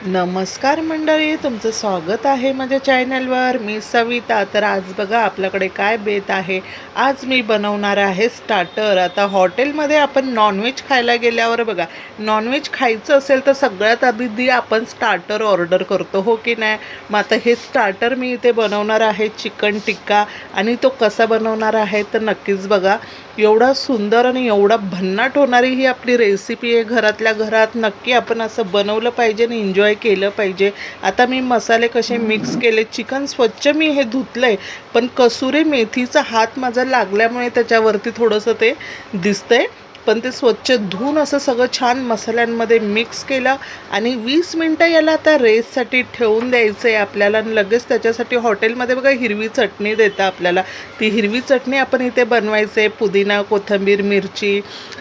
नमस्कार मंडळी, तुमचं स्वागत आहे माझ्या चॅनलवर. मी सविता. तर आज बघा आपल्याकडे काय बेत आहे. आज मी बनवणार आहे स्टार्टर. आता हॉटेलमध्ये आपण नॉनव्हेज खायला गेल्यावर बघा, नॉनव्हेज खायचं असेल तर सगळ्यात आधी आपण स्टार्टर ऑर्डर करतो, हो की नाही. मग आता हे स्टार्टर मी इथे बनवणार आहे चिकन टिक्का. आणि तो कसा बनवणार आहे तर नक्कीच बघा. एवढा सुंदर आणि एवढा भन्नाट होणारी ही आपली रेसिपी आहे. घरातल्या घरात नक्की आपण असं बनवलं पाहिजे आणि एन्जॉय केलं पाहिजे. आता मी मसाले कसे मिक्स केले, चिकन स्वच्छ मी हे धुतलंय, पण कसुरी मेथीचा हात माझा लागल्यामुळे त्याच्यावरती थोडंसं ते दिसतंय. पण ते स्वच्छ धुवून असं सगळं छान मसाल्यांमध्ये मिक्स केलं आणि 20 मिनटं याला आता रेस्टसाठी ठेवून द्यायचं आहे आपल्याला. लगेच त्याच्यासाठी हॉटेलमध्ये बघा हिरवी चटणी देतं आपल्याला. ती हिरवी चटणी आपण इथे बनवायचं आहे. पुदिना, कोथिंबीर, मिरची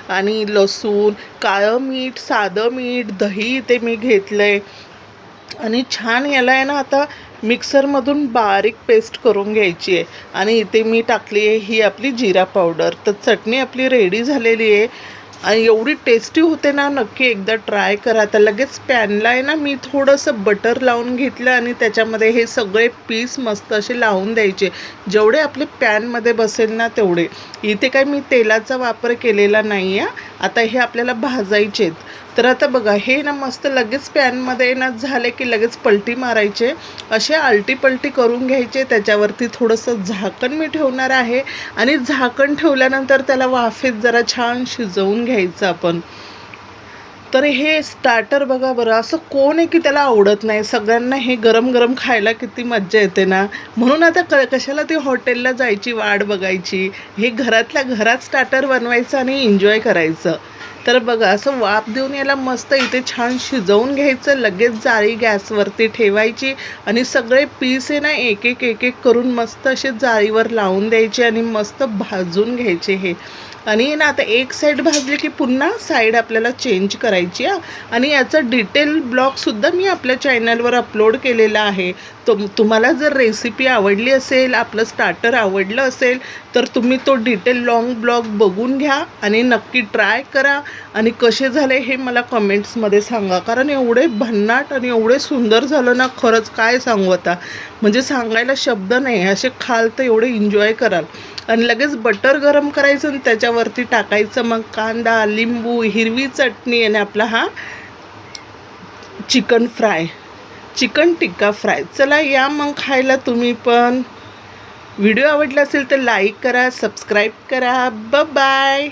आणि लसूण, काळं मीठ, साधं मीठ, दही इथे मी घेतलं आहे. आणि छान याला आहे ना आता मिक्सरमधून बारीक पेस्ट करून घ्यायची आहे. आणि इथे मी टाकली आहे ही आपली जिरा पावडर. तर चटणी आपली रेडी झालेली आहे आणि एवढी टेस्टी होते ना, नक्की एकदा ट्राय करा. तर लगेच पॅनला आहे ना मी थोडंसं बटर लावून घेतलं आणि त्याच्यामध्ये हे सगळे पीस मस्त असे लावून द्यायचे, जेवढे आपले पॅनमध्ये बसेल ना तेवढे. इथे काय मी तेलाचा वापर केलेला नाही आहे. आता हे आपल्याला भाजायचे आहेत. तर आता बघा हे ना मस्त लगेच पॅनमध्ये ना झाले की लगेच पलटी मारायचे, असे आलटी पलटी करून घ्यायचे. त्याच्यावरती थोडंसं झाकण मी ठेवणार आहे आणि झाकण ठेवल्यानंतर त्याला वाफेत जरा छान शिजवून घ्यायचं आपण. तर हे स्टार्टर बघा बरं, असं कोण आहे की त्याला आवडत नाही. सगळ्यांना हे गरम गरम खायला किती मज्जा येते ना. म्हणून आता कशाला ती हॉटेलला जायची वाट बघायची. हे घरातल्या घरात स्टार्टर बनवायचं आणि एन्जॉय करायचं. तर बघा असं वाफ देऊन याला मस्त इथे छान शिजवून घ्यायचं. लगेच जाळी गॅसवरती ठेवायची आणि सगळे पीस आहे ना एक एक एक एक करून मस्त असे जाळीवर लावून द्यायचे आणि मस्त भाजून घ्यायचे हे. आणि ना आता एक साईड भाजली की पुन्हा साईड आपल्याला चेंज करायची आहे. आणि याचं डिटेल ब्लॉगसुद्धा मी आपल्या चॅनलवर अपलोड केलेला आहे. तुम्हाला जर रेसिपी आवडली असेल, आपलं स्टार्टर आवडलं असेल तर तुम्ही तो डिटेल लाँग ब्लॉग बघून घ्या आणि नक्की ट्राय करा. आणि कसे झाले हे मला कमेंट्समध्ये सांगा. कारण एवढे भन्नाट आणि एवढे सुंदर झालं ना, खरंच काय सांगू आता, म्हणजे सांगायला शब्द नाही. असे खाल तर एवढे एन्जॉय कराल. आणि लगेच बटर गरम करायचं आणि त्याच्यावरती टाकायचं मग कांदा, लिंबू, हिरवी चटणी आणि आपला हा चिकन फ्राय, चिकन टिक्का फ्राय. चला या मग खायला तुम्ही पण. व्हिडिओ आवडला असेल तर लाईक करा, सबस्क्राईब करा. बाय.